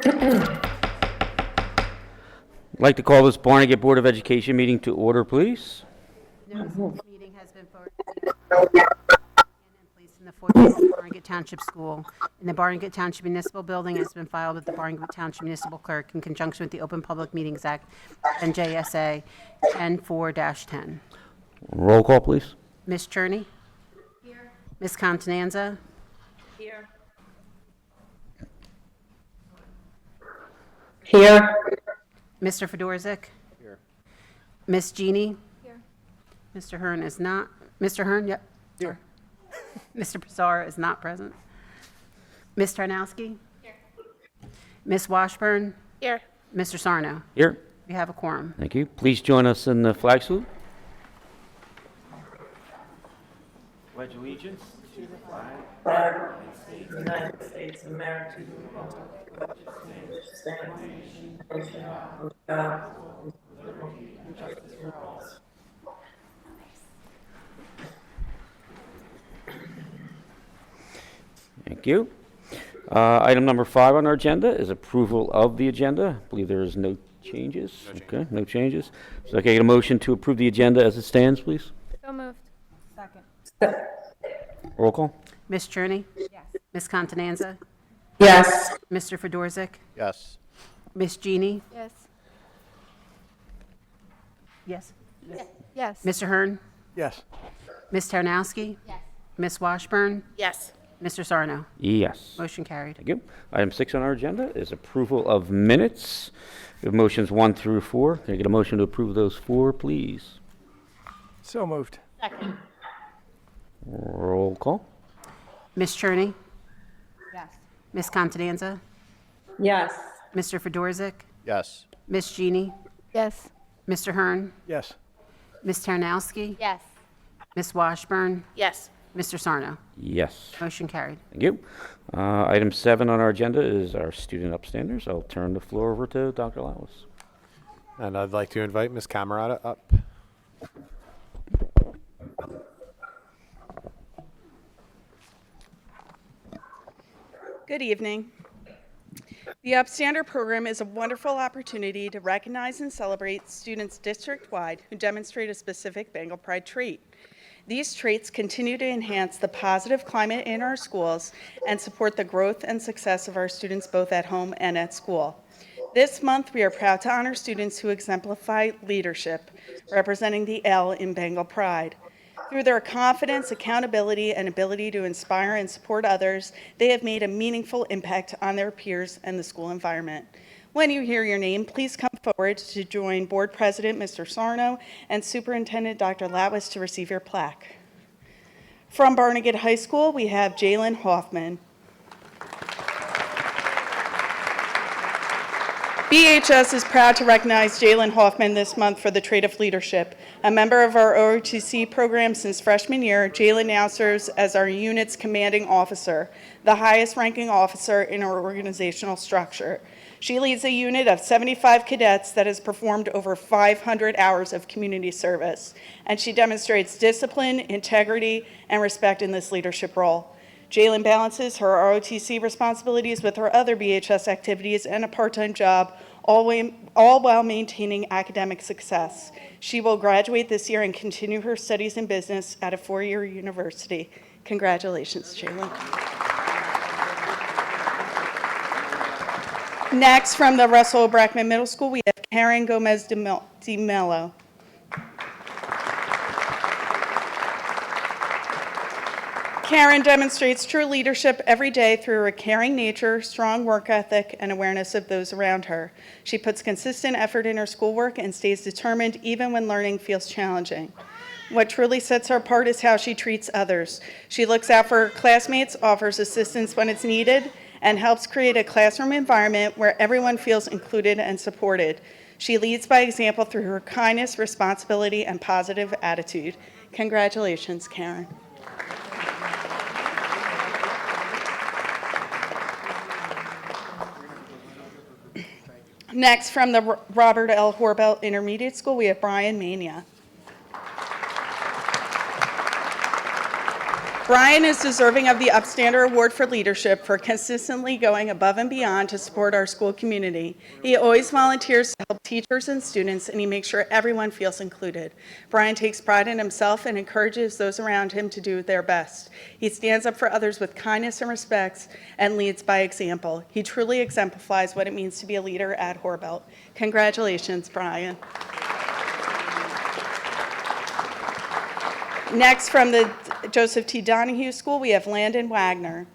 I'd like to call this Barnegat Board of Education meeting to order, please. Notice of this meeting has been forwarded and placed in the foyer of the Barnegat Township School. In the Barnegat Township Municipal Building, has been filed with the Barnegat Township Municipal Clerk in conjunction with the Open Public Meetings Act, NJSA 10-4-10. Roll call, please. Ms. Cherney? Here. Ms. Contanza? Here. Here. Mr. Fedorzik? Here. Ms. Jeannie? Here. Mr. Hearn is not, Mr. Hearn, yep. Here. Mr. Pizarro is not present. Ms. Tarnowski? Here. Ms. Washburn? Here. Mr. Sarno? Here. We have a quorum. Thank you. Please join us in the flag salute. Pledge allegiance to the flag of the United States of America, which stands one God, liberty and justice for all. Thank you. Item number 5 on our agenda is approval of the agenda. I believe there is no changes. Okay, no changes. So I can get a motion to approve the agenda as it stands, please. So moved. Second. Roll call. Ms. Cherney? Yes. Ms. Contanza? Yes. Mr. Fedorzik? Yes. Ms. Jeannie? Yes. Yes. Yes. Mr. Hearn? Yes. Ms. Tarnowski? Yes. Ms. Washburn? Yes. Mr. Sarno? Yes. Motion carried. Thank you. Item 6 on our agenda is approval of minutes. We have motions 1 through 4. Can I get a motion to approve those 4, please? So moved. Second. Roll call. Ms. Cherney? Yes. Ms. Contanza? Yes. Mr. Fedorzik? Yes. Ms. Jeannie? Yes. Mr. Hearn? Yes. Ms. Tarnowski? Yes. Ms. Washburn? Yes. Mr. Sarno? Yes. Motion carried. Thank you. Item 7 on our agenda is our student upstanders. I'll turn the floor over to Dr. Lawless. And I'd like to invite Ms. Camerata up. Good evening. The Upstander program is a wonderful opportunity to recognize and celebrate students district-wide who demonstrate a specific Bengal Pride trait. These traits continue to enhance the positive climate in our schools and support the growth and success of our students both at home and at school. This month, we are proud to honor students who exemplify leadership, representing the L in Bengal Pride. Through their confidence, accountability, and ability to inspire and support others, they have made a meaningful impact on their peers and the school environment. When you hear your name, please come forward to join Board President Mr. Sarno and Superintendent Dr. Latwis to receive your plaque. From Barnegat High School, we have Jalen Hoffman. BHS is proud to recognize Jalen Hoffman this month for the trait of leadership. A member of our OOTC program since freshman year, Jalen now serves as our unit's commanding officer, the highest ranking officer in our organizational structure. She leads a unit of 75 cadets that has performed over 500 hours of community service, and she demonstrates discipline, integrity, and respect in this leadership role. Jalen balances her ROTC responsibilities with her other BHS activities and a part-time job, all while maintaining academic success. She will graduate this year and continue her studies in business at a 4-year university. Congratulations, Jalen. Next, from the Russell Brackman Middle School, we have Karen Gomez de Mello. Karen demonstrates true leadership every day through her caring nature, strong work ethic, and awareness of those around her. She puts consistent effort in her schoolwork and stays determined even when learning feels challenging. What truly sets her apart is how she treats others. She looks out for her classmates, offers assistance when it's needed, and helps create a classroom environment where everyone feels included and supported. She leads by example through her kindness, responsibility, and positive attitude. Congratulations, Karen. Next, from the Robert L. Horbelt Intermediate School, we have Brian Mania. Brian is deserving of the Upstander Award for Leadership for consistently going above and beyond to support our school community. He always volunteers to help teachers and students, and he makes sure everyone feels included. Brian takes pride in himself and encourages those around him to do their best. He stands up for others with kindness and respect and leads by example. He truly exemplifies what it means to be a leader at Horbelt. Congratulations, Brian. Next, from the Joseph T. Donahue School, we have Landon Wagner.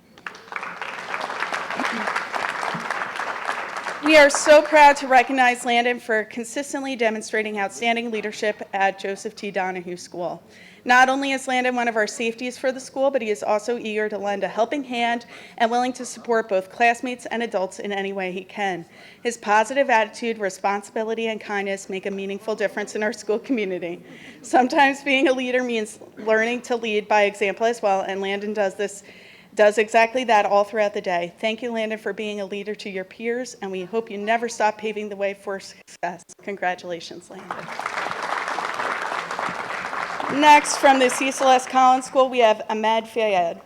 We are so proud to recognize Landon for consistently demonstrating outstanding leadership at Joseph T. Donahue School. Not only is Landon one of our safeties for the school, but he is also eager to lend a helping hand and willing to support both classmates and adults in any way he can. His positive attitude, responsibility, and kindness make a meaningful difference in our school community. Sometimes being a leader means learning to lead by example as well, and Landon does exactly that all throughout the day. Thank you, Landon, for being a leader to your peers, and we hope you never stop paving the way for success. Congratulations, Landon. Next, from the Cecil S. Collins School, we have Ahmed Fayed.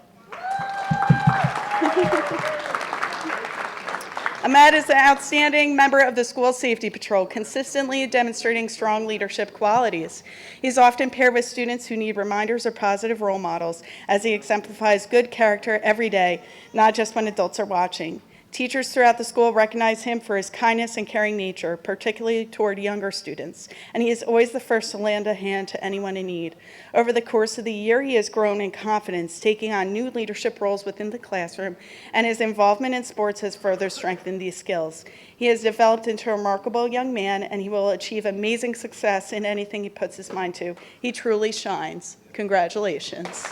Ahmed is an outstanding member of the school safety patrol, consistently demonstrating strong leadership qualities. He's often paired with students who need reminders or positive role models, as he exemplifies good character every day, not just when adults are watching. Teachers throughout the school recognize him for his kindness and caring nature, particularly toward younger students, and he is always the first to lend a hand to anyone in need. Over the course of the year, he has grown in confidence, taking on new leadership roles within the classroom, and his involvement in sports has further strengthened these skills. He has developed into a remarkable young man, and he will achieve amazing success in anything he puts his mind to. He truly shines. Congratulations.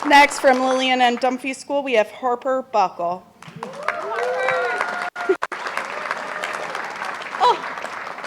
Next, from Lillian and Dunphy School, we have Harper Buckle. Oh,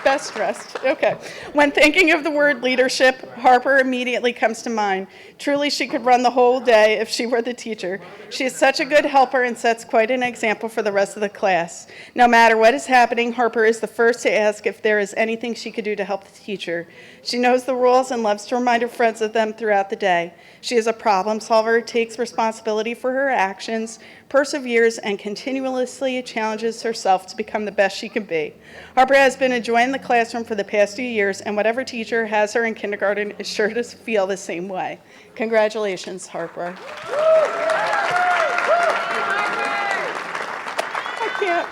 best dressed. Okay. When thinking of the word leadership, Harper immediately comes to mind. Truly, she could run the whole day if she were the teacher. She is such a good helper and sets quite an example for the rest of the class. No matter what is happening, Harper is the first to ask if there is anything she could do to help the teacher. She knows the rules and loves to remind her friends of them throughout the day. She is a problem solver, takes responsibility for her actions, perseveres, and continuously challenges herself to become the best she can be. Harper has been enjoying the classroom for the past few years, and whatever teacher has her in kindergarten is sure to feel the same way. Congratulations, Harper. I can't.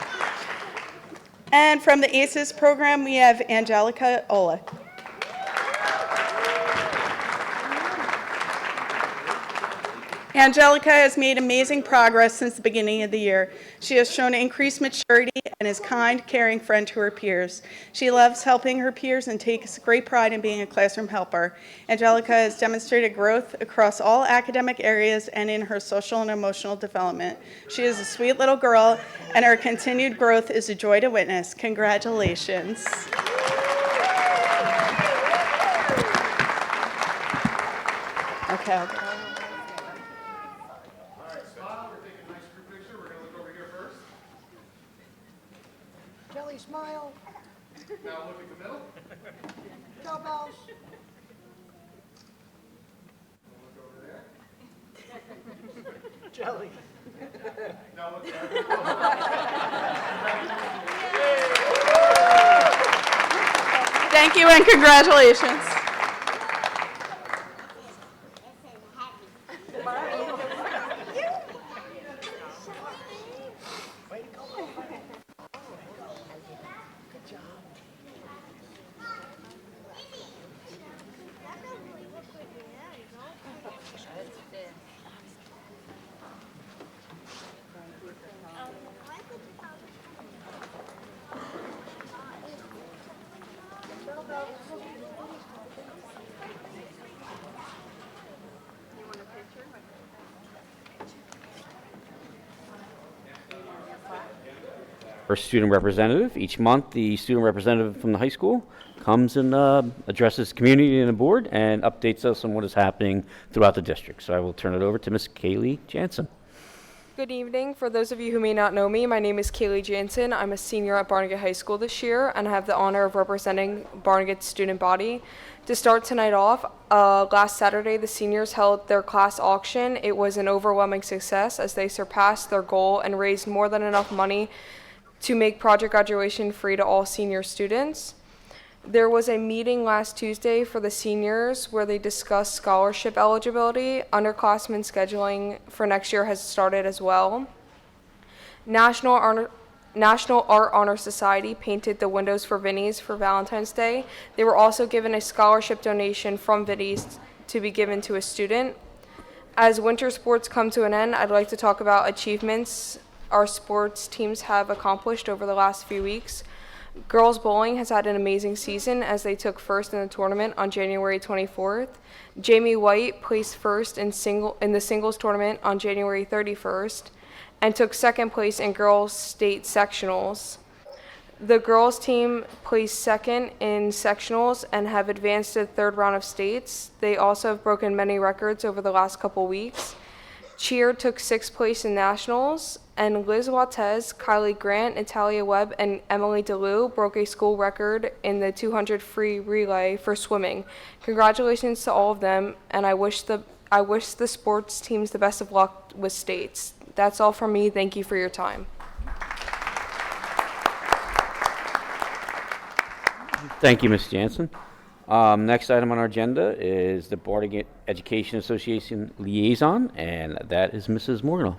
And from the ACES program, we have Angelica Ola. Angelica has made amazing progress since the beginning of the year. She has shown increased maturity and is kind, caring friend to her peers. She loves helping her peers and takes great pride in being a classroom helper. Angelica has demonstrated growth across all academic areas and in her social and emotional development. She is a sweet little girl, and her continued growth is a joy to witness. Congratulations. Okay, I'll go. Jelly, smile. Now look at the middle. Go, Bells. Look over there. Jelly. Now look there. Thank you and congratulations. Our student representative. Each month, the student representative from the high school comes and addresses the community and the board and updates us on what is happening throughout the district. So I will turn it over to Ms. Kaylee Jansen. Good evening. For those of you who may not know me, my name is Kaylee Jansen. I'm a senior at Barnegat High School this year, and I have the honor of representing Barnegat's student body. To start tonight off, last Saturday, the seniors held their class auction. It was an overwhelming success as they surpassed their goal and raised more than enough money to make project graduation free to all senior students. There was a meeting last Tuesday for the seniors where they discussed scholarship eligibility. Underclassmen scheduling for next year has started as well. National Art Honor Society painted the windows for Vinnie's for Valentine's Day. They were also given a scholarship donation from Vinnie's to be given to a student. As winter sports come to an end, I'd like to talk about achievements our sports teams have accomplished over the last few weeks. Girls bowling has had an amazing season as they took first in the tournament on January 24th. Jamie White placed first in the singles tournament on January 31st and took second place in girls state sectionals. The girls team placed second in sectionals and have advanced to the third round of states. They also have broken many records over the last couple weeks. Cheer took sixth place in nationals, and Liz Wattez, Kylie Grant, Natalia Webb, and Emily DeLue broke a school record in the 200 free relay for swimming. Congratulations to all of them, and I wish the sports teams the best of luck with states. That's all from me. Thank you for your time. Thank you, Ms. Jansen. Next item on our agenda is the Barnegat Education Association Liaison, and that is Mrs. Morganoff.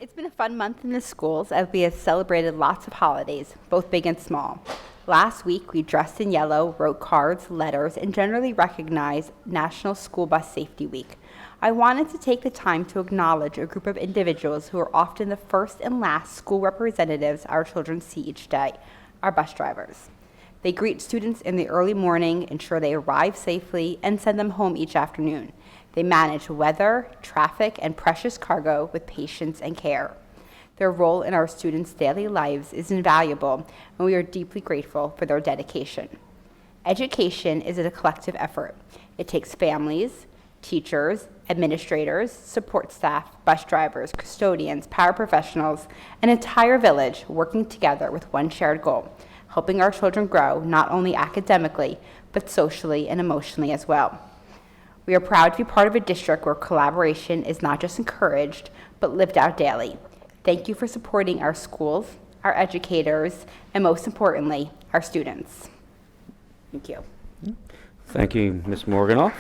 It's been a fun month in the schools as we have celebrated lots of holidays, both big and small. Last week, we dressed in yellow, wrote cards, letters, and generally recognized National School Bus Safety Week. I wanted to take the time to acknowledge a group of individuals who are often the first and last school representatives our children see each day, our bus drivers. They greet students in the early morning, ensure they arrive safely, and send them home each afternoon. They manage weather, traffic, and precious cargo with patience and care. Their role in our students' daily lives is invaluable, and we are deeply grateful for their dedication. Education is a collective effort. It takes families, teachers, administrators, support staff, bus drivers, custodians, paraprofessionals, an entire village working together with one shared goal: helping our children grow not only academically, but socially and emotionally as well. We are proud to be part of a district where collaboration is not just encouraged, but lived out daily. Thank you for supporting our schools, our educators, and most importantly, our students. Thank you. Thank you, Ms. Morganoff.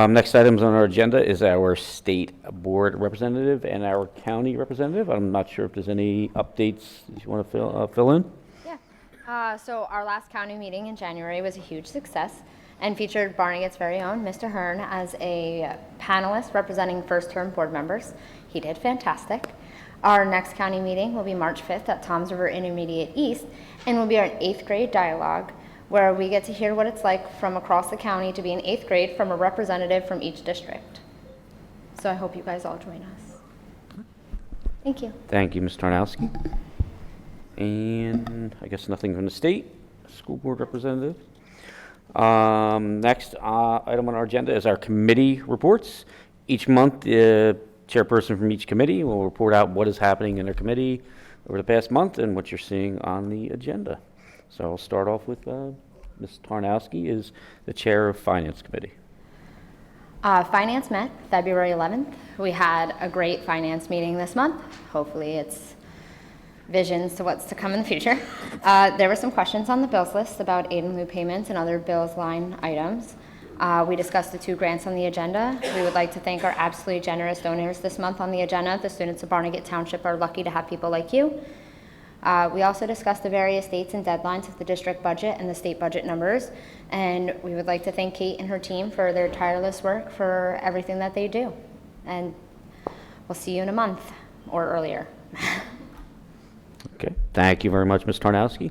Next items on our agenda is our state board representative and our county representative. I'm not sure if there's any updates you want to fill in. Yeah. So our last county meeting in January was a huge success and featured Barnegat's very own Mr. Hearn as a panelist representing first-term board members. He did fantastic. Our next county meeting will be March 5th at Toms River Intermediate East and will be our 8th grade dialogue, where we get to hear what it's like from across the county to be in 8th grade from a representative from each district. So I hope you guys all join us. Thank you. Thank you, Ms. Tarnowski. And I guess nothing from the state school board representative. Next item on our agenda is our committee reports. Each month, the chairperson from each committee will report out what is happening in their committee over the past month and what you're seeing on the agenda. So I'll start off with Ms. Tarnowski is the chair of Finance Committee. Finance met February 11th. We had a great finance meeting this month. Hopefully it's visions to what's to come in the future. There were some questions on the bills list about aid and lieu payments and other bills line items. We discussed the 2 grants on the agenda. We would like to thank our absolutely generous donors this month on the agenda. The students of Barnegat Township are lucky to have people like you. We also discussed the various dates and deadlines of the district budget and the state budget numbers, and we would like to thank Kate and her team for their tireless work for everything that they do. And we'll see you in a month or earlier. Okay, thank you very much, Ms. Tarnowski.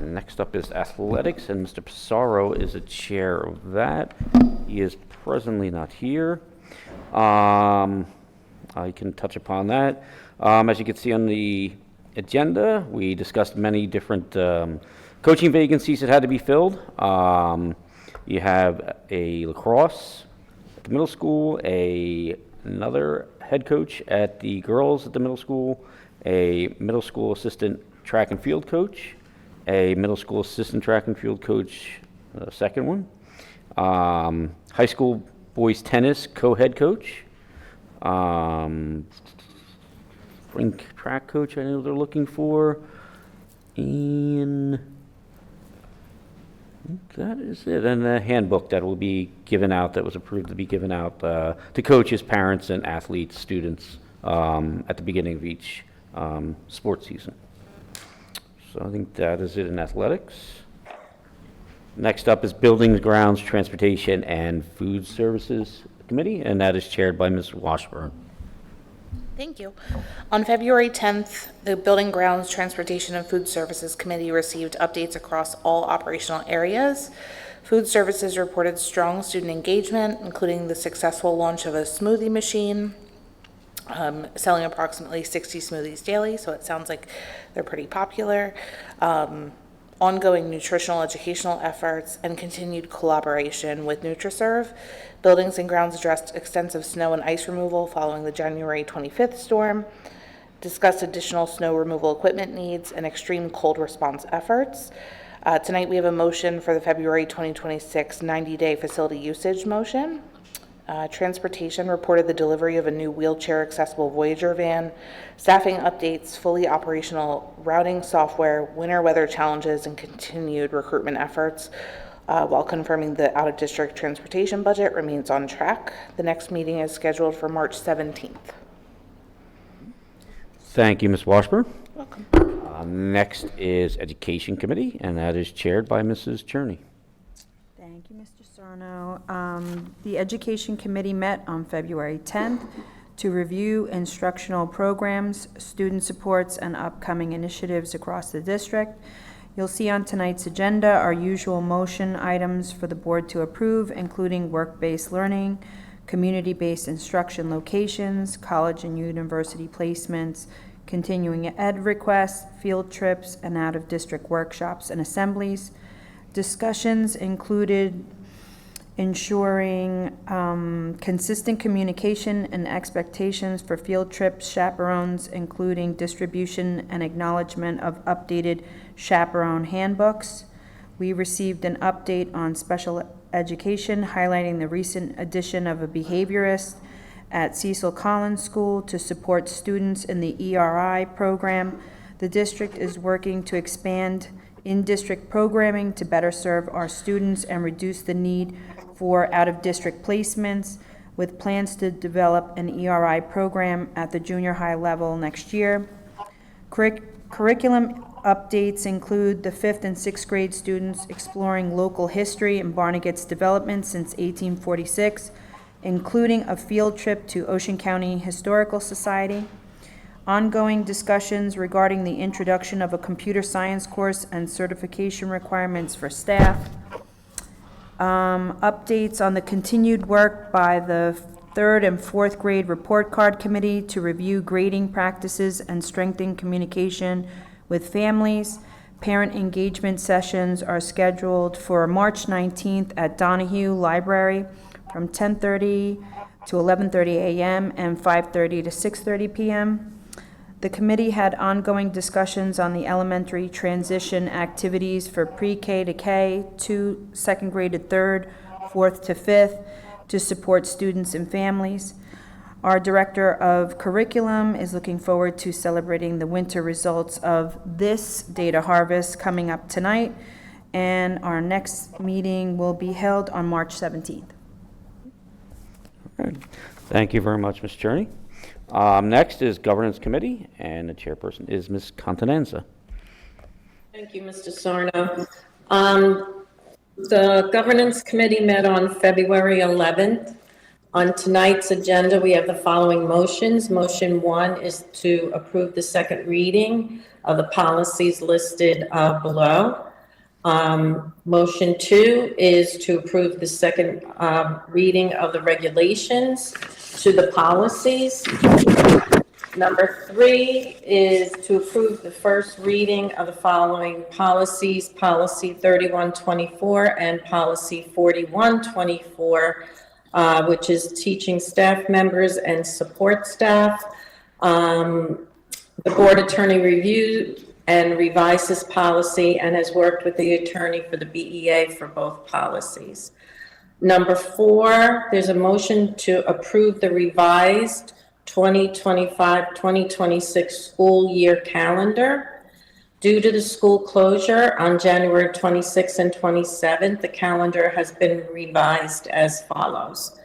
Next up is athletics, and Mr. Pissarro is the chair of that. He is presently not here. I can touch upon that. As you can see on the agenda, we discussed many different coaching vacancies that had to be filled. You have a lacrosse at the middle school, another head coach at the girls at the middle school, a middle school assistant track and field coach, a middle school assistant track and field coach, second one, high school boys tennis co-head coach, rink track coach I know they're looking for, and that is it. And the handbook that will be given out, that was approved to be given out to coaches, parents, and athletes, students at the beginning of each sports season. So I think that is it in athletics. Next up is Buildings, Grounds, Transportation, and Food Services Committee, and that is chaired by Ms. Washburn. Thank you. On February 10th, the Building, Grounds, Transportation, and Food Services Committee received updates across all operational areas. Food Services reported strong student engagement, including the successful launch of a smoothie machine, selling approximately 60 smoothies daily, so it sounds like they're pretty popular. Ongoing nutritional educational efforts and continued collaboration with NutriServe. Buildings and Grounds addressed extensive snow and ice removal following the January 25th storm, discussed additional snow removal equipment needs and extreme cold response efforts. Tonight we have a motion for the February 2026 90-day facility usage motion. Transportation reported the delivery of a new wheelchair-accessible Voyager van, staffing updates, fully operational routing software, winter weather challenges, and continued recruitment efforts, while confirming the out-of-district transportation budget remains on track. The next meeting is scheduled for March 17th. Thank you, Ms. Washburn. Welcome. Next is Education Committee, and that is chaired by Mrs. Cherney. Thank you, Mr. Sarno. The Education Committee met on February 10th to review instructional programs, student supports, and upcoming initiatives across the district. You'll see on tonight's agenda our usual motion items for the board to approve, including work-based learning, community-based instruction locations, college and university placements, continuing ed requests, field trips, and out-of-district workshops and assemblies. Discussions included ensuring consistent communication and expectations for field trips, chaperones, including distribution and acknowledgement of updated chaperone handbooks. We received an update on special education, highlighting the recent addition of a behaviorist at Cecil Collins School to support students in the ERI program. The district is working to expand in-district programming to better serve our students and reduce the need for out-of-district placements, with plans to develop an ERI program at the junior high level next year. Curriculum updates include the 5th and 6th grade students exploring local history and Barnegat's development since 1846, including a field trip to Ocean County Historical Society. Ongoing discussions regarding the introduction of a computer science course and certification requirements for staff. Updates on the continued work by the 3rd and 4th grade report card committee to review grading practices and strengthen communication with families. Parent engagement sessions are scheduled for March 19th at Donahue Library from 10:30 to 11:30 a.m. and 5:30 to 6:30 p.m. The committee had ongoing discussions on the elementary transition activities for pre-K to K, 2nd grade to 3rd, 4th to 5th, to support students and families. Our Director of Curriculum is looking forward to celebrating the winter results of this data harvest coming up tonight, and our next meeting will be held on March 17th. All right. Thank you very much, Ms. Cherney. Next is Governance Committee, and the chairperson is Ms. Contenanza. Thank you, Mr. Sarno. The Governance Committee met on February 11th. On tonight's agenda, we have the following motions. Motion 1 is to approve the second reading of the policies listed below. Motion 2 is to approve the second reading of the regulations to the policies. Number 3 is to approve the first reading of the following policies: Policy 3124 and Policy 4124, which is teaching staff members and support staff. The board attorney reviewed and revised this policy and has worked with the attorney for the BEA for both policies. Number 4, there's a motion to approve the revised 2025-2026 school year calendar. Due to the school closure on January 26th and 27th, the calendar has been revised as follows.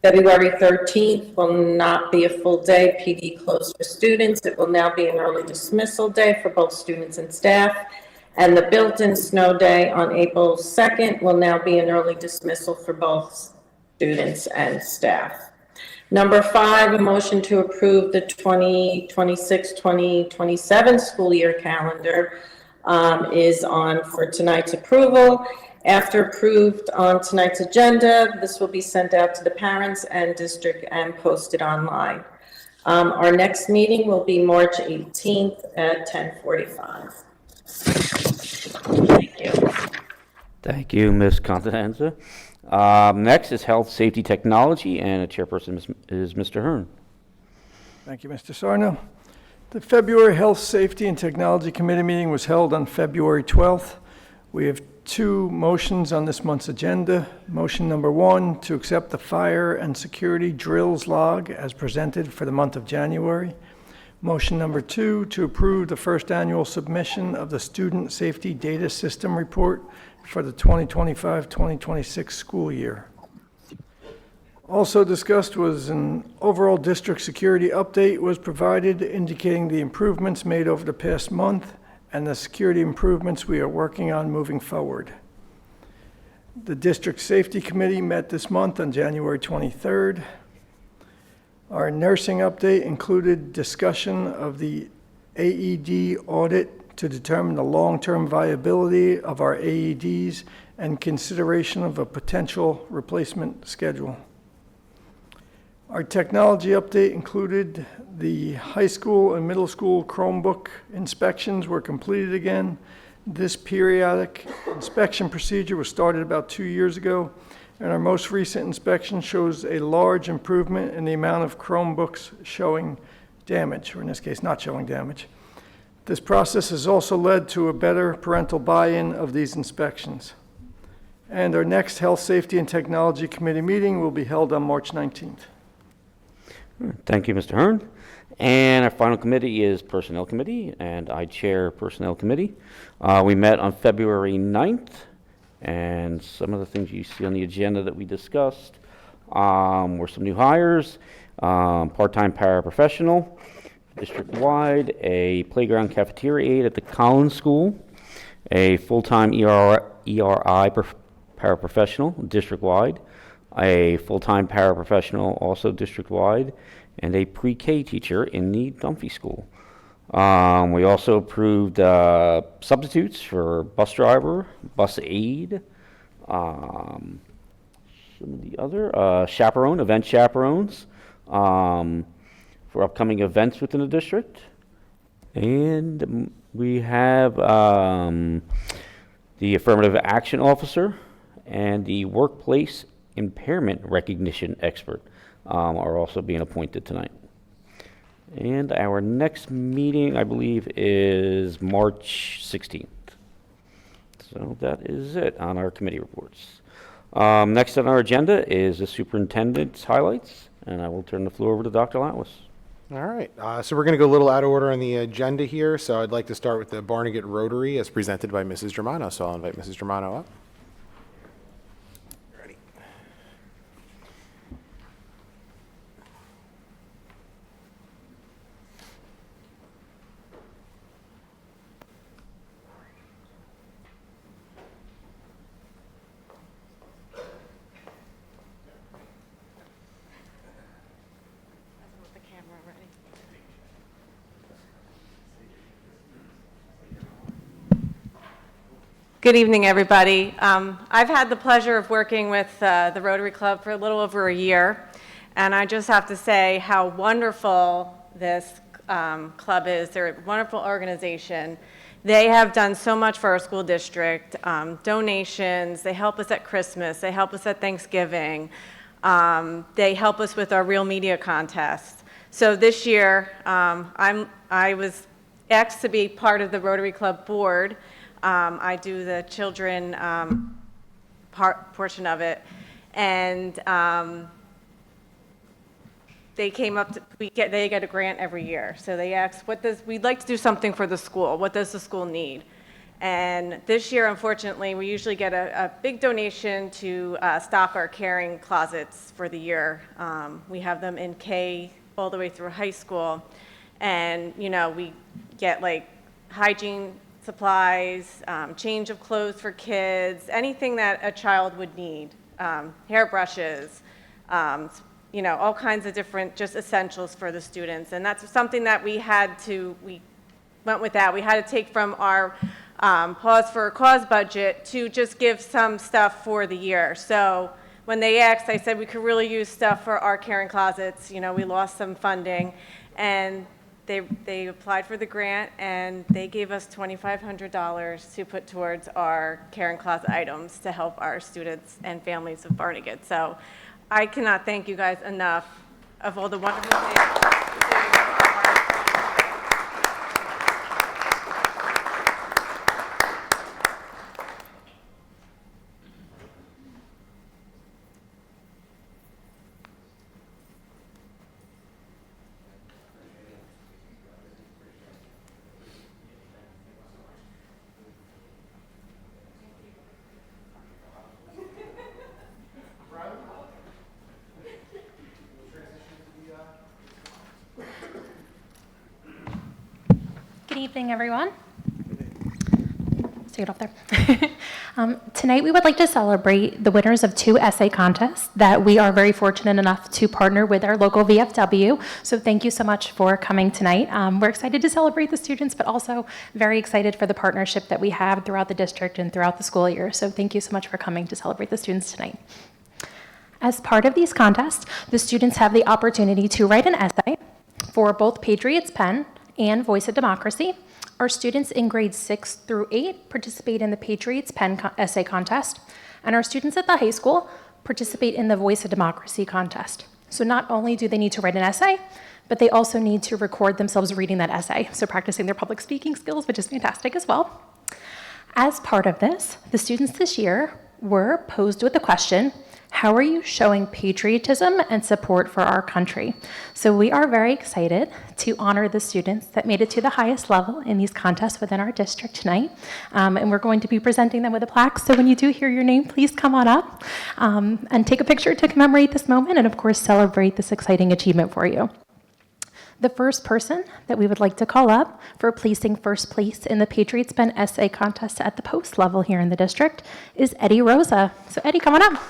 February 13th will not be a full day PD closed for students. It will now be an early dismissal day for both students and staff. And the built-in snow day on April 2nd will now be an early dismissal for both students and staff. Number 5, a motion to approve the 2026-2027 school year calendar is on for tonight's approval. After approved on tonight's agenda, this will be sent out to the parents and district and posted online. Our next meeting will be March 18th at 10:45. Thank you. Thank you, Ms. Constanza. Next is Health, Safety, Technology, and the chairperson is Mr. Hearn. Thank you, Mr. Sarno. The February Health, Safety, and Technology Committee meeting was held on February 12th. We have 2 motions on this month's agenda. Motion number 1, to accept the fire and security drills log as presented for the month of January. Motion number 2, to approve the first annual submission of the Student Safety Data System Report for the 2025-2026 school year. Also discussed was an overall district security update was provided indicating the improvements made over the past month and the security improvements we are working on moving forward. The District Safety Committee met this month on January 23rd. Our nursing update included discussion of the AED audit to determine the long-term viability of our AEDs and consideration of a potential replacement schedule. Our technology update included the high school and middle school Chromebook inspections were completed again. This periodic inspection procedure was started about 2 years ago, and our most recent inspection shows a large improvement in the amount of Chromebooks showing damage, or in this case, not showing damage. This process has also led to a better parental buy-in of these inspections. And our next Health, Safety, and Technology Committee meeting will be held on March 19th. Thank you, Mr. Hearn. And our final committee is Personnel Committee, and I chair Personnel Committee. We met on February 9th, and some of the things you see on the agenda that we discussed were some new hires, part-time paraprofessional, district-wide, a playground cafeteria aide at the Collins School, a full-time ERI paraprofessional, district-wide, a full-time paraprofessional, also district-wide, and a pre-K teacher in the Dunphy School. We also approved substitutes for bus driver, bus aide, some of the other chaperone, event chaperones for upcoming events within the district. And we have the affirmative action officer and the workplace impairment recognition expert are also being appointed tonight. And our next meeting, I believe, is March 16th. So that is it on our committee reports. Next on our agenda is the superintendent's highlights, and I will turn the floor over to Dr. Latwis. All right, so we're going to go a little out of order on the agenda here. So I'd like to start with the Barnegat Rotary as presented by Mrs. Germano. So I'll invite Mrs. Germano up. Ready. Good evening, everybody. I've had the pleasure of working with the Rotary Club for a little over a year, and I just have to say how wonderful this Club is. They're a wonderful organization. They have done so much for our school district, donations, they help us at Christmas, they help us at Thanksgiving, they help us with our Real Media contest. So this year, I was asked to be part of the Rotary Club board. I do the children portion of it, and they came up to, they get a grant every year. So they asked, we'd like to do something for the school. What does the school need? And this year, unfortunately, we usually get a big donation to stock our caring closets for the year. We have them in K all the way through high school. And, you know, we get like hygiene supplies, change of clothes for kids, anything that a child would need, hairbrushes, you know, all kinds of different just essentials for the students. And that's something that we went with that. We had to take from our Pause for a Cause budget to just give some stuff for the year. So when they asked, I said we could really use stuff for our caring closets. You know, we lost some funding, and they applied for the grant, and they gave us $2,500 to put towards our caring closet items to help our students and families of Barnegat. So I cannot thank you guys enough of all the wonderful things. Good evening, everyone. Let's take it off there. Tonight, we would like to celebrate the winners of 2 essay contests that we are very fortunate enough to partner with our local VFW. So thank you so much for coming tonight. We're excited to celebrate the students, but also very excited for the partnership that we have throughout the district and throughout the school year. So thank you so much for coming to celebrate the students tonight. As part of these contests, the students have the opportunity to write an essay for both Patriots Pen and Voice of Democracy. Our students in grades 6 through 8 participate in the Patriots Pen essay contest, and our students at the high school participate in the Voice of Democracy contest. So not only do they need to write an essay, but they also need to record themselves reading that essay, so practicing their public speaking skills, which is fantastic as well. As part of this, the students this year were posed with the question, how are you showing patriotism and support for our country? So we are very excited to honor the students that made it to the highest level in these contests within our district tonight. And we're going to be presenting them with a plaque. So when you do hear your name, please come on up and take a picture to commemorate this moment and, of course, celebrate this exciting achievement for you. The first person that we would like to call up for placing first place in the Patriots Pen essay contest at the post level here in the district is Eddie Rosa. So Eddie, come on up.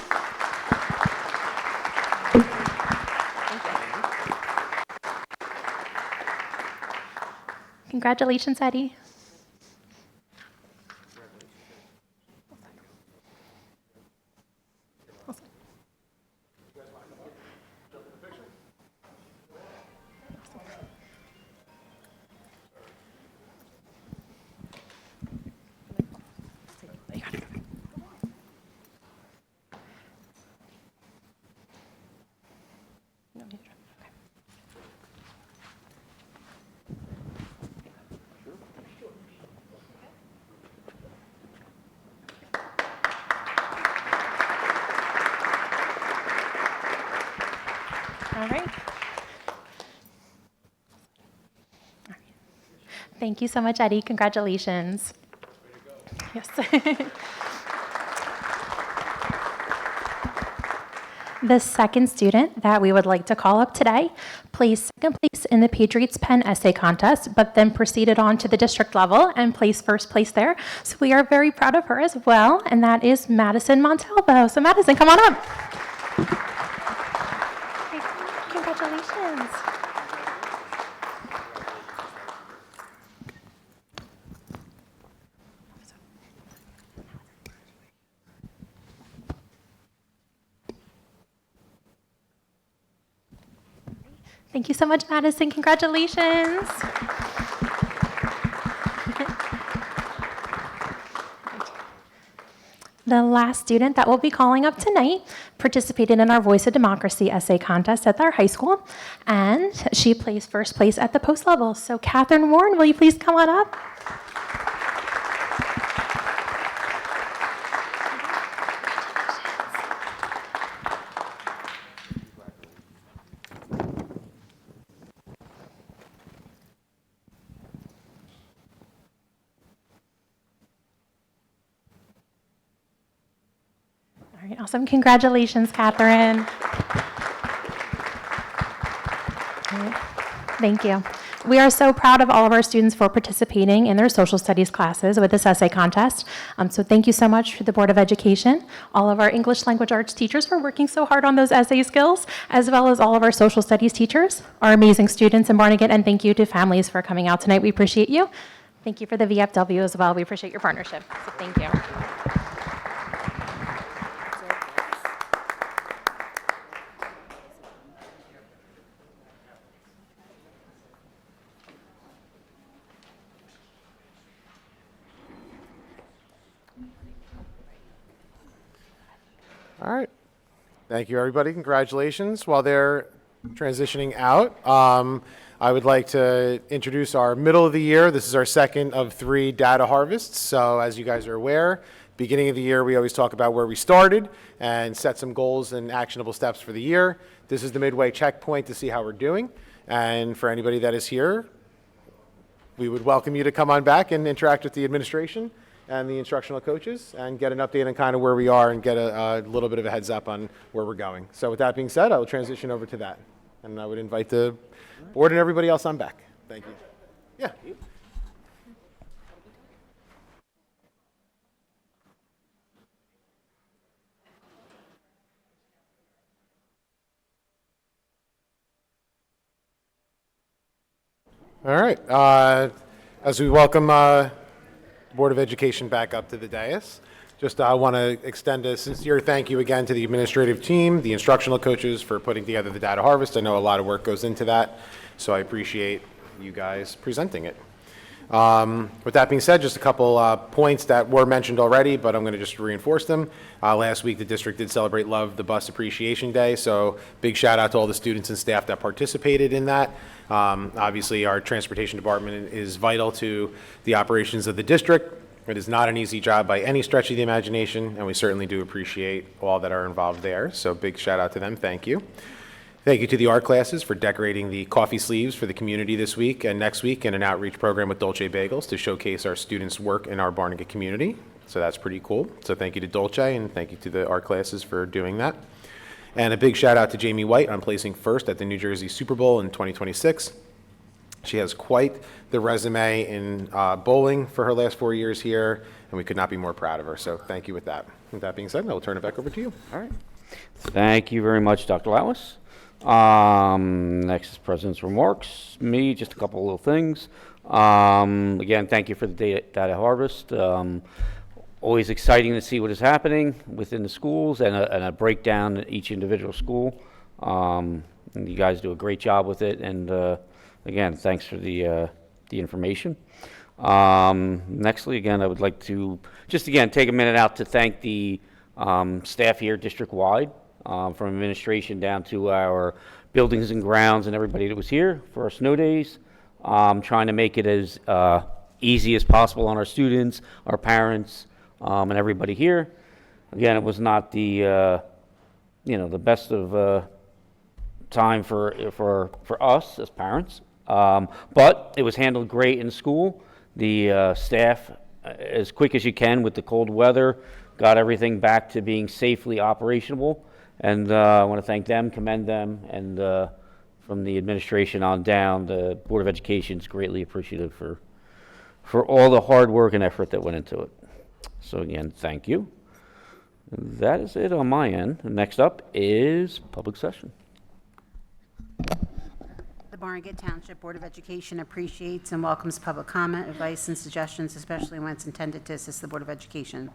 Congratulations, Eddie. All right. Thank you so much, Eddie. Congratulations. Yes. The second student that we would like to call up today placed second place in the Patriots Pen essay contest, but then proceeded on to the district level and placed first place there. So we are very proud of her as well, and that is Madison Montalvo. So Madison, come on up. Congratulations. Thank you so much, Madison. Congratulations. The last student that we'll be calling up tonight participated in our Voice of Democracy essay contest at our high school, and she placed first place at the post level. So Catherine Warren, will you please come on up? All right, awesome. Congratulations, Catherine. All right, thank you. We are so proud of all of our students for participating in their social studies classes with this essay contest. So thank you so much to the Board of Education, all of our English language arts teachers for working so hard on those essay skills, as well as all of our social studies teachers, our amazing students in Barnegat, and thank you to families for coming out tonight. We appreciate you. Thank you for the VFW as well. We appreciate your partnership. So thank you. All right. Thank you, everybody. Congratulations. While they're transitioning out, I would like to introduce our middle of the year. This is our second of 3 data harvests. So as you guys are aware, beginning of the year, we always talk about where we started and set some goals and actionable steps for the year. This is the midway checkpoint to see how we're doing. And for anybody that is here, we would welcome you to come on back and interact with the administration and the instructional coaches and get an update on kind of where we are and get a little bit of a heads up on where we're going. So with that being said, I will transition over to that. And I would invite the board and everybody else on back. Thank you. Yeah. All right. As we welcome Board of Education back up to the dais, just want to extend a sincere thank you again to the administrative team, the instructional coaches for putting together the data harvest. I know a lot of work goes into that, so I appreciate you guys presenting it. With that being said, just a couple points that were mentioned already, but I'm going to just reinforce them. Last week, the district did celebrate Love the Bus Appreciation Day, so big shout out to all the students and staff that participated in that. Obviously, our transportation department is vital to the operations of the district. It is not an easy job by any stretch of the imagination, and we certainly do appreciate all that are involved there, so big shout out to them. Thank you. Thank you to the art classes for decorating the coffee sleeves for the community this week and next week in an outreach program with Dolce Bagels to showcase our students' work in our Barnegat community. So that's pretty cool. So thank you to Dolce and thank you to the art classes for doing that. And a big shout out to Jamie White on placing first at the New Jersey Super Bowl in 2026. She has quite the resume in bowling for her last 4 years here, and we could not be more proud of her. So thank you with that. With that being said, I will turn it back over to you. All right. Thank you very much, Dr. Lawis. Next is President's remarks. Me, just a couple of little things. Again, thank you for the data harvest. Always exciting to see what is happening within the schools and a breakdown at each individual school. And you guys do a great job with it. And again, thanks for the information. Nextly, again, I would like to just again take a minute out to thank the staff here district-wide. From administration down to our buildings and grounds and everybody that was here for our snow days, trying to make it as easy as possible on our students, our parents, and everybody here. Again, it was not the the best of time for us as parents, but it was handled great in school. The staff, as quick as you can with the cold weather, got everything back to being safely operational. And I want to thank them, commend them, and from the administration on down, the Board of Education is greatly appreciative for all the hard work and effort that went into it. So again, thank you. That is it on my end. Next up is public session. The Barnegat Township Board of Education appreciates and welcomes public comment, advice, and suggestions, especially when it's intended to assist the Board of Education.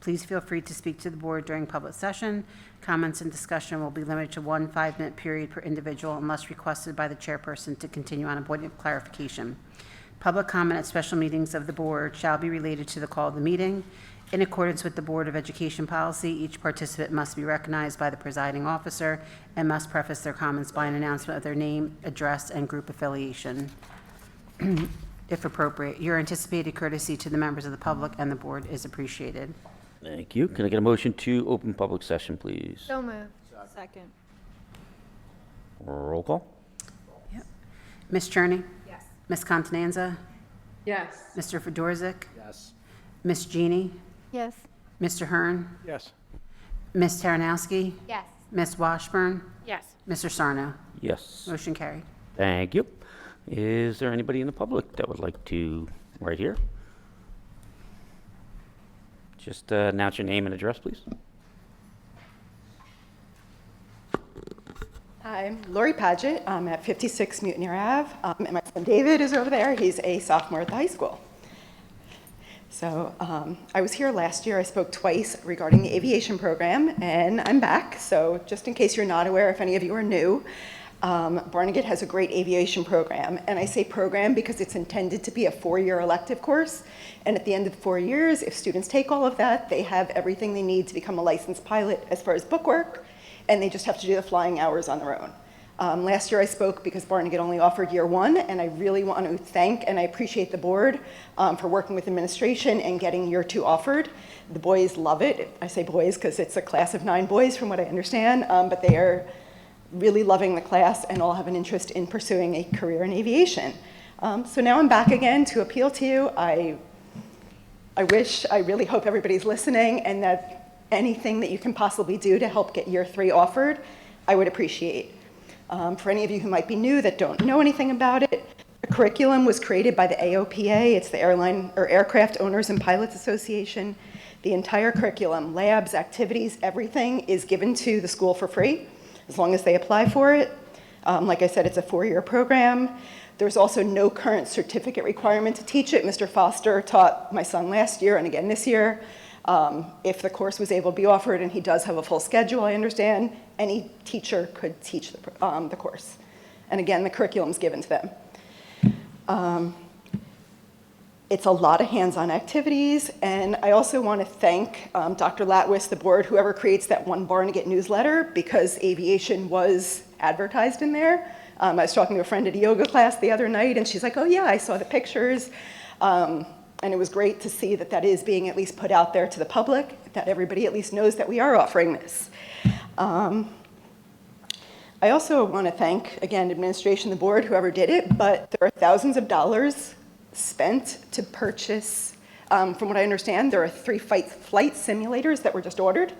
Please feel free to speak to the board during public session. Comments and discussion will be limited to 1 5-minute period per individual unless requested by the chairperson to continue on a point of clarification. Public comment at special meetings of the board shall be related to the call of the meeting. In accordance with the Board of Education policy, each participant must be recognized by the presiding officer and must preface their comments by an announcement of their name, address, and group affiliation, if appropriate. Your anticipated courtesy to the members of the public and the board is appreciated. Thank you. Can I get a motion to open public session, please? So moved. Second. Roll call? Ms. Cherney? Yes. Ms. Contanza? Yes. Mr. Fedorzik? Yes. Ms. Genie? Yes. Mr. Hearn? Yes. Ms. Taranowski? Yes. Ms. Washburn? Yes. Mr. Sarno? Yes. Motion carried. Thank you. Is there anybody in the public that would like to, right here? Just announce your name and address, please. I'm Lori Paget. I'm at 56 Mutineer Ave, and my son David is over there. He's a sophomore at the high school. So I was here last year. I spoke twice regarding the aviation program, and I'm back. So just in case you're not aware, if any of you are new, Barnegat has a great aviation program. And I say program because it's intended to be a 4-year elective course. And at the end of the 4 years, if students take all of that, they have everything they need to become a licensed pilot as far as bookwork, and they just have to do the flying hours on their own. Last year I spoke because Barnegat only offered year 1, and I really want to thank and I appreciate the board for working with administration and getting year 2 offered. The boys love it. I say boys because it's a class of 9 boys from what I understand, but they are really loving the class and all have an interest in pursuing a career in aviation. So now I'm back again to appeal to you. I really hope everybody's listening, and that anything that you can possibly do to help get year 3 offered, I would appreciate. For any of you who might be new that don't know anything about it, the curriculum was created by the AOPA. It's the Aircraft Owners and Pilots Association. The entire curriculum, labs, activities, everything is given to the school for free, as long as they apply for it. Like I said, it's a 4-year program. There's also no current certificate requirement to teach it. Mr. Foster taught my son last year and again this year. If the course was able to be offered, and he does have a full schedule, I understand, any teacher could teach the course. And again, the curriculum's given to them. It's a lot of hands-on activities, and I also want to thank Dr. Latwis, the board, whoever creates that One Barnegat newsletter, because aviation was advertised in there. I was talking to a friend at a yoga class the other night, and she's like, oh yeah, I saw the pictures. And it was great to see that that is being at least put out there to the public, that everybody at least knows that we are offering this. I also want to thank, again, administration, the board, whoever did it, but there are thousands of dollars spent to purchase, from what I understand, there are 3 flight simulators that were just ordered.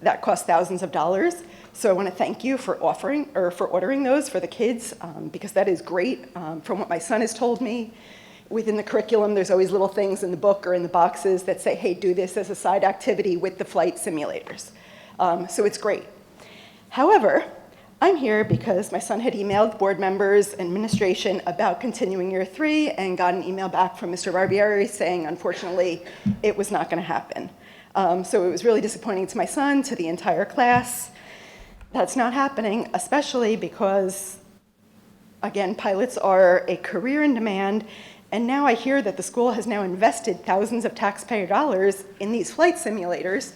That cost thousands of dollars. So I want to thank you for ordering those for the kids, because that is great. From what my son has told me, within the curriculum, there's always little things in the book or in the boxes that say, hey, do this as a side activity with the flight simulators. So it's great. However, I'm here because my son had emailed board members and administration about continuing year 3 and got an email back from Mr. Barbieri saying, unfortunately, it was not going to happen. So it was really disappointing to my son, to the entire class. That's not happening, especially because, again, pilots are a career in demand. And now I hear that the school has now invested thousands of taxpayer dollars in these flight simulators.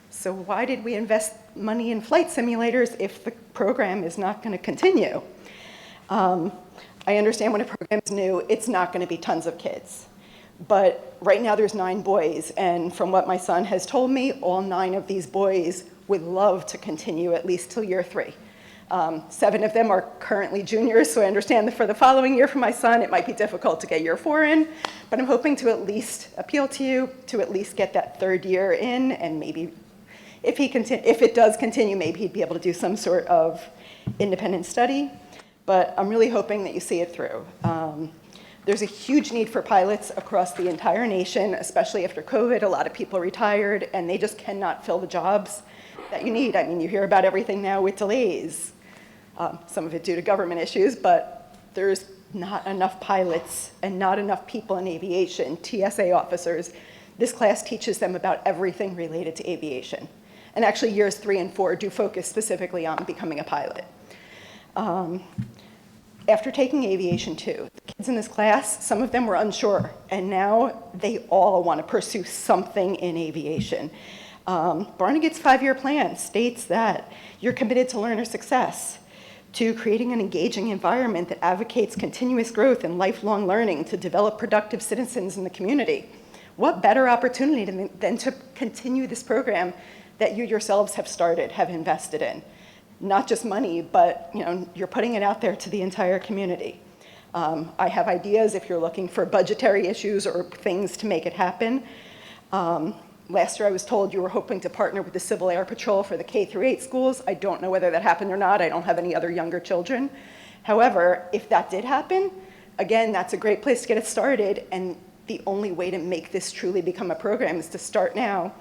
So why did we invest money in flight simulators if the program is not going to continue? I understand when a program is new, it's not going to be tons of kids. But right now there's 9 boys, and from what my son has told me, all 9 of these boys would love to continue at least till year 3. 7 of them are currently juniors, so I understand that for the following year for my son, it might be difficult to get year 4 in, but I'm hoping to at least appeal to you to at least get that 3rd year in, and maybe if it does continue, maybe he'd be able to do some sort of independent study, but I'm really hoping that you see it through. There's a huge need for pilots across the entire nation, especially after COVID. A lot of people retired, and they just cannot fill the jobs that you need. I mean, you hear about everything now with delays, some of it due to government issues, but there's not enough pilots and not enough people in aviation, TSA officers, This class teaches them about everything related to aviation. And actually, years 3 and 4 do focus specifically on becoming a pilot. After taking Aviation 2, the kids in this class, some of them were unsure, and now they all want to pursue something in aviation. Barnegat's 5-year plan states that you're committed to learner success, to creating an engaging environment that advocates continuous growth and lifelong learning to develop productive citizens in the community. What better opportunity than to continue this program that you yourselves have started, have invested in? Not just money, but you're putting it out there to the entire community. I have ideas if you're looking for budgetary issues or things to make it happen. Last year I was told you were hoping to partner with the Civil Air Patrol for the K-8 schools. I don't know whether that happened or not. I don't have any other younger children. However, if that did happen, again, that's a great place to get it started, and the only way to make this truly become a program is to start now,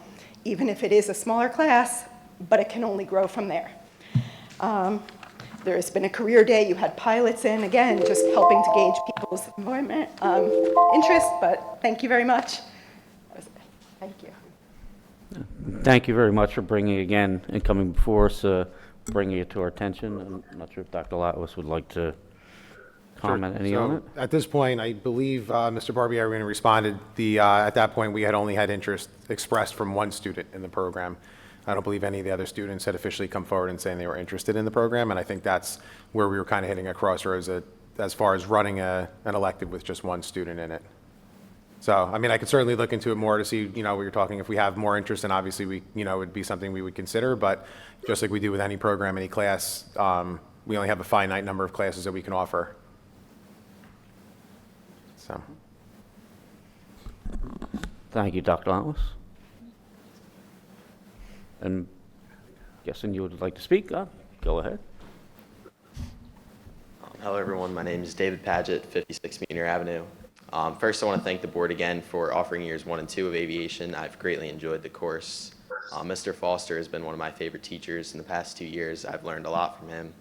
even if it is a smaller class, but it can only grow from there. There's been a career day, you had pilots in, again, just helping to gauge people's environment, interest, but thank you very much. Thank you. Thank you very much for bringing it again and coming before us, bringing it to our attention. I'm not sure if Dr. Latwis would like to comment any on it. At this point, I believe Mr. Barbieri responded. At that point, we had only had interest expressed from one student in the program. I don't believe any of the other students had officially come forward and saying they were interested in the program, and I think that's where we were kind of hitting a crossroads as far as running an elective with just one student in it. So, I mean, I could certainly look into it more to see, what you're talking. If we have more interest, then obviously we, it would be something we would consider. But just like we do with any program, any class, we only have a finite number of classes that we can offer. So. Thank you, Dr. Latwis. And guessing you would like to speak? Go ahead. Hello, everyone. My name is David Paget, 56 Meteor Avenue. First, I want to thank the board again for offering years 1 and 2 of aviation. I've greatly enjoyed the course. Mr. Foster has been one of my favorite teachers in the past 2 years. I've learned a lot from him,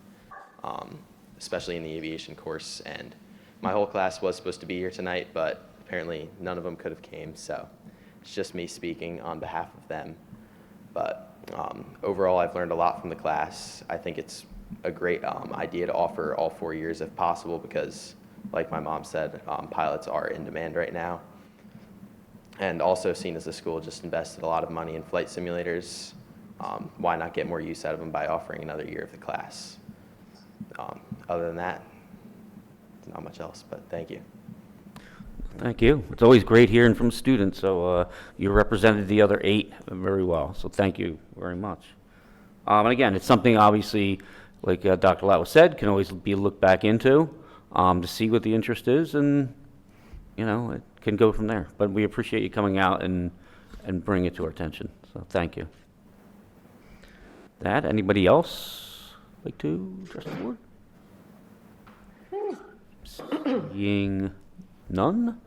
especially in the aviation course. And my whole class was supposed to be here tonight, but apparently none of them could have came, so it's just me speaking on behalf of them. But overall, I've learned a lot from the class. I think it's a great idea to offer all 4 years if possible because, like my mom said, pilots are in demand right now. And also, seen as the school just invested a lot of money in flight simulators, why not get more use out of them by offering another year of the class? Other than that, not much else, but thank you. Thank you. It's always great hearing from students, so you represented the other 8 very well, so thank you very much. And again, it's something obviously, like Dr. Latwis said, can always be looked back into to see what the interest is, and, it can go from there. But we appreciate you coming out and bringing it to our attention, so thank you. Anybody else like to address the board? Seeing none,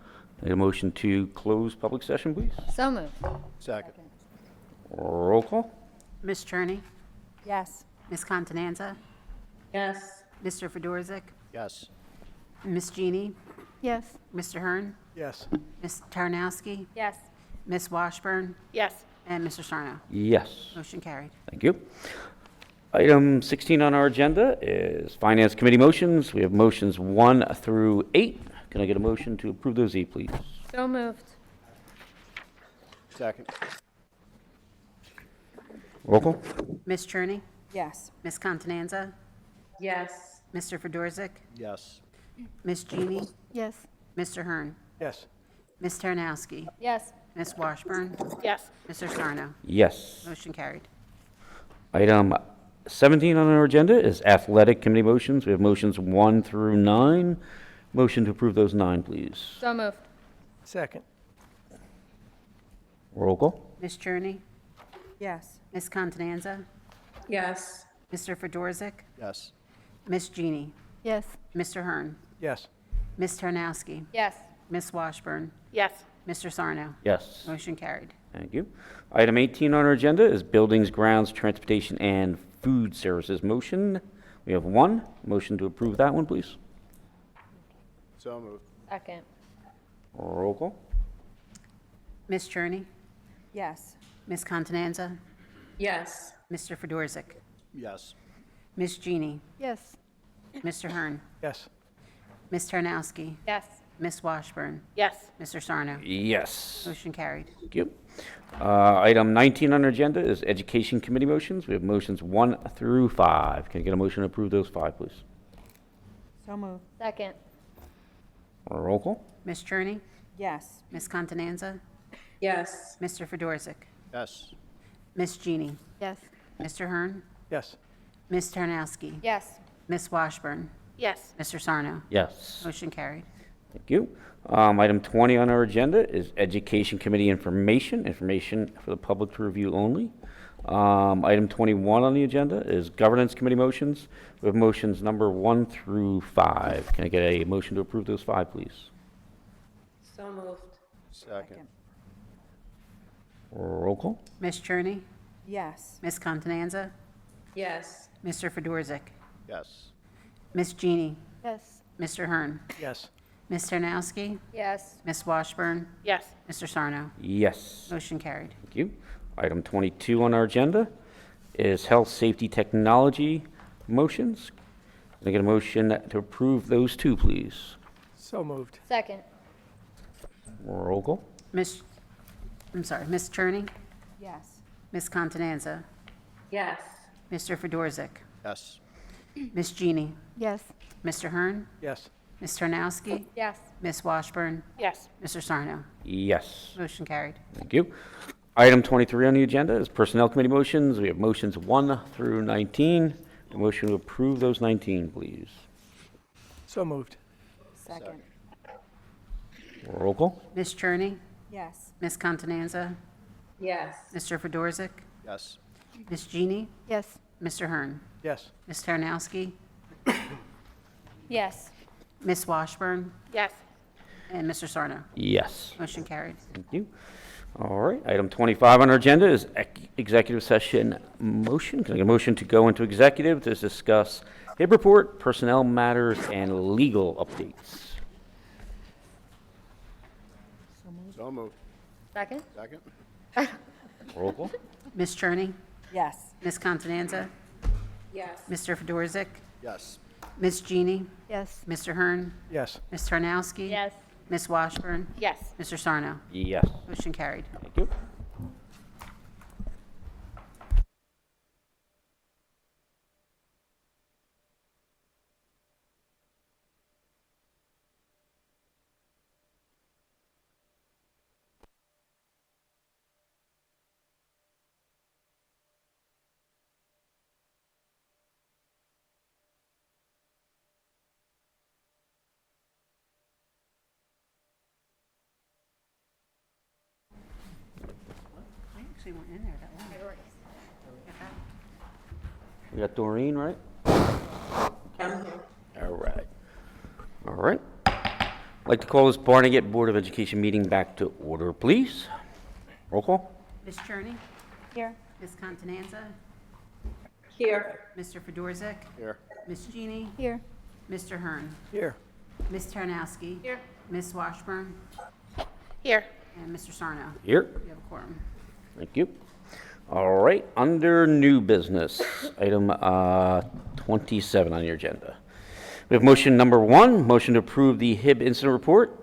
a motion to close public session, please. So moved. Second. Roll call. Ms. Cherney? Yes. Ms. Contanza? Yes. Mr. Fedorzik? Yes. Ms. Jeannie? Yes. Mr. Hearn? Yes. Ms. Tarnowski? Yes. Ms. Washburn? Yes. And Mr. Sarno? Yes. Motion carried. Thank you. Item 16 on our agenda is Finance Committee motions. We have motions 1 through 8. Can I get a motion to approve those 8, please? So moved. Second. Roll call. Ms. Cherney? Yes. Ms. Contanza? Yes. Mr. Fedorzik? Yes. Ms. Jeannie? Yes. Mr. Hearn? Yes. Ms. Tarnowski? Yes. Ms. Washburn? Yes. Mr. Sarno? Yes. Motion carried. Item 17 on our agenda is Athletic Committee motions. We have motions 1 through 9. Motion to approve those 9, please. So moved. Second. Roll call. Ms. Cherney? Yes. Ms. Contanza? Yes. Mr. Fedorzik? Yes. Ms. Jeannie? Yes. Mr. Hearn? Yes. Ms. Tarnowski? Yes. Ms. Washburn? Yes. Mr. Sarno? Yes. Motion carried. Thank you. Item 18 on our agenda is Buildings, Grounds, Transportation, and Food Services motion. We have 1. Motion to approve that one, please. So moved. Second. Roll call. Ms. Cherney? Yes. Ms. Contanza? Yes. Mr. Fedorzik? Yes. Ms. Jeannie? Yes. Mr. Hearn? Yes. Ms. Tarnowski? Yes. Ms. Washburn? Yes. Mr. Sarno? Yes. Motion carried. Thank you. Item 19 on our agenda is Education Committee motions. We have motions 1 through 5. Can I get a motion to approve those 5, please? So moved. Second. Roll call? Ms. Cherney? Yes. Ms. Contanza? Yes. Mr. Fedorzik? Yes. Ms. Jeannie? Yes. Mr. Hearn? Yes. Ms. Tarnowski? Yes. Ms. Washburn? Yes. Mr. Sarno? Yes. Motion carried. Thank you. Item 20 on our agenda is Education Committee information for the public to review only. Item 21 on the agenda is Governance Committee motions. We have motions number 1 through 5. Can I get a motion to approve those 5, please? So moved. Second. Roll call? Ms. Cherney? Yes. Ms. Contanza? Yes. Mr. Fedorzik? Yes. Ms. Jeannie? Yes. Mr. Hearn? Yes. Ms. Tarnowski? Yes. Ms. Washburn? Yes. Mr. Sarno? Yes. Motion carried. Thank you. Item 22 on our agenda is Health Safety Technology motions. Can I get a motion to approve those 2, please? So moved. Second. Roll call? Ms. Cherney? Yes. Ms. Contanza? Yes. Mr. Fedorzik? Yes. Ms. Jeannie? Yes. Mr. Hearn? Yes. Ms. Tarnowski? Yes. Ms. Washburn? Yes. Mr. Sarno? Yes. Motion carried. Thank you. Item 23 on the agenda is Personnel Committee motions. We have motions 1 through 19. A motion to approve those 19, please. So moved. Second. Roll call? Ms. Cherney? Yes. Ms. Contanza? Yes. Mr. Fedorzik? Yes. Ms. Jeannie? Yes. Mr. Hearn? Yes. Ms. Tarnowski? Yes. Ms. Washburn? Yes. And Mr. Sarno? Yes. Motion carried. Thank you. All right. Item 25 on our agenda is executive session motion. Can I get a motion to go into executive to discuss HIB report, personnel matters, and legal updates? So moved. Second. Second. Roll call? Ms. Cherney? Yes. Ms. Contanza? Yes. Mr. Fedorzik? Yes. Ms. Jeannie? Yes. Mr. Hearn? Yes. Ms. Tarnowski? Yes. Ms. Washburn? Yes. Mr. Sarno? Yes. Motion carried. Thank you. I actually went in there that long. We got Doreen, right? All right. All right. I'd like to call this Barnegat Board of Education meeting back to order, please. Roll call? Ms. Cherney? Here. Ms. Contanza? Here. Mr. Fedorzik? Here. Ms. Jeannie? Here. Mr. Hearn? Here. Ms. Tarnowski? Here. Ms. Washburn? Here. And Mr. Sarno? Here. We have a quorum. Thank you. All right, under new business, item 27 on your agenda. We have motion number 1, motion to approve the HIB incident report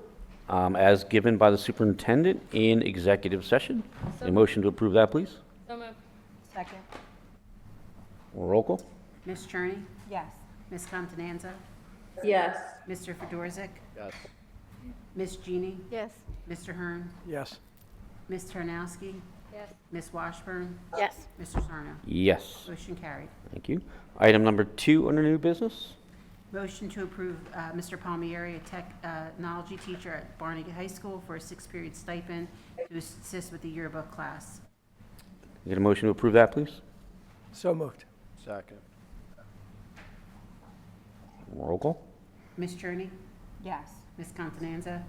as given by the superintendent in executive session. A motion to approve that, please? So moved. Second. Roll call? Ms. Cherney? Yes. Ms. Contanza? Yes. Mr. Fedorzik? Yes. Ms. Jeannie? Yes. Mr. Hearn? Yes. Ms. Tarnowski? Yes. Ms. Washburn? Yes. Mr. Sarno? Yes. Motion carried. Thank you. Item number 2 under new business. Motion to approve Mr. Palmieri, a technology teacher at Barnegat High School, for a 6-period stipend to assist with the yearbook class. Get a motion to approve that, please? So moved. Second. Roll call? Ms. Cherney? Yes. Ms. Contanza?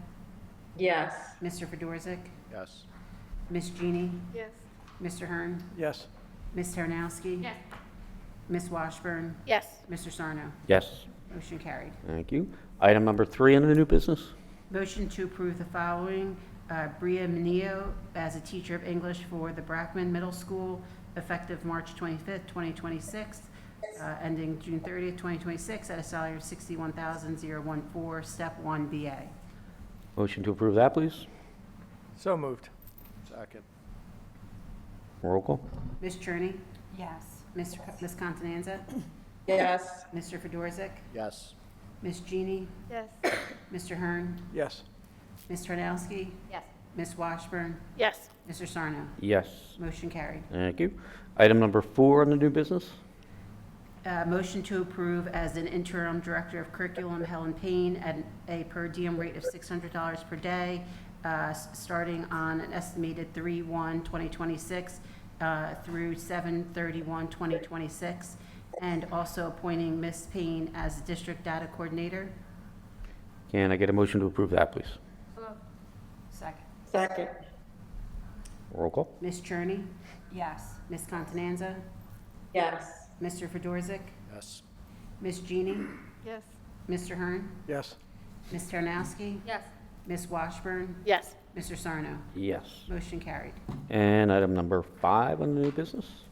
Yes. Mr. Fedorzik? Yes. Ms. Jeannie? Yes. Mr. Hearn? Yes. Ms. Tarnowski? Yes. Ms. Washburn? Yes. Mr. Sarno? Yes. Motion carried. Thank you. Item number 3 under new business. Motion to approve the following Bria Mineo as a teacher of English for the Brackman Middle School, effective March 25th, 2026, ending June 30th, 2026, at a salary of $61,014, Step 1 BA. Motion to approve that, please. So moved. Second. Roll call. Ms. Cherney? Yes. Ms. Constanza? Yes. Mr. Fedorzik? Yes. Ms. Jeannie? Yes. Mr. Hearn? Yes. Ms. Tarnowski? Yes. Ms. Washburn? Yes. Mr. Sarno? Yes. Motion carried. Thank you. Item number 4 on the new business. Motion to approve as an interim director of curriculum, Helen Payne, at a per diem rate of $600 per day, starting on an estimated 3/1/2026 through 7/31/2026, and also appointing Ms. Payne as district data coordinator. Can I get a motion to approve that, please? Second. Second. Roll call. Ms. Cherney? Yes. Ms. Contanza? Yes. Mr. Fedorzik? Yes. Ms. Jeannie? Yes. Mr. Hearn? Yes. Ms. Tarnowski? Yes. Ms. Washburn? Yes. Mr. Sarno? Yes. Motion carried. And item number 5 on the new business.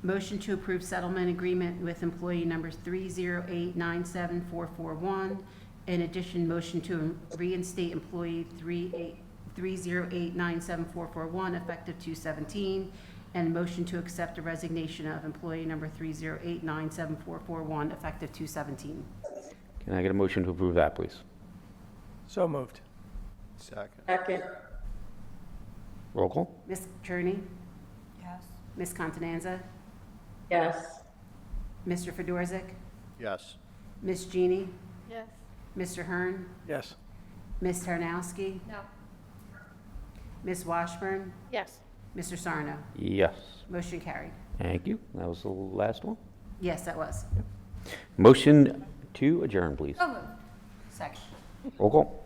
Motion to approve settlement agreement with employee number 308-97441. In addition, motion to reinstate employee 308-97441 effective 2/17. And motion to accept the resignation of employee number 308-97441 effective 2/17. Can I get a motion to approve that, please? So moved. Second. Second. Roll call. Ms. Cherney? Yes. Ms. Contanza? Yes. Mr. Fedorzik? Yes. Ms. Jeannie? Yes. Mr. Hearn? Yes. Ms. Tarnowski? No. Ms. Washburn? Yes. Mr. Sarno? Yes. Motion carried. Thank you. That was the last one. Yes, that was. Motion to adjourn, please. So moved. Second. Roll call.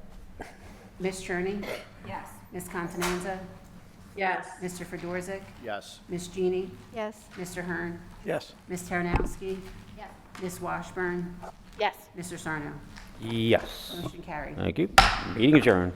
Ms. Cherney? Yes. Ms. Contanza? Yes. Mr. Fedorzik? Yes. Ms. Jeannie? Yes. Mr. Hearn? Yes. Ms. Tarnowski? Yes. Ms. Washburn? Yes. Mr. Sarno? Yes. Motion carried. Thank you. Meeting adjourned.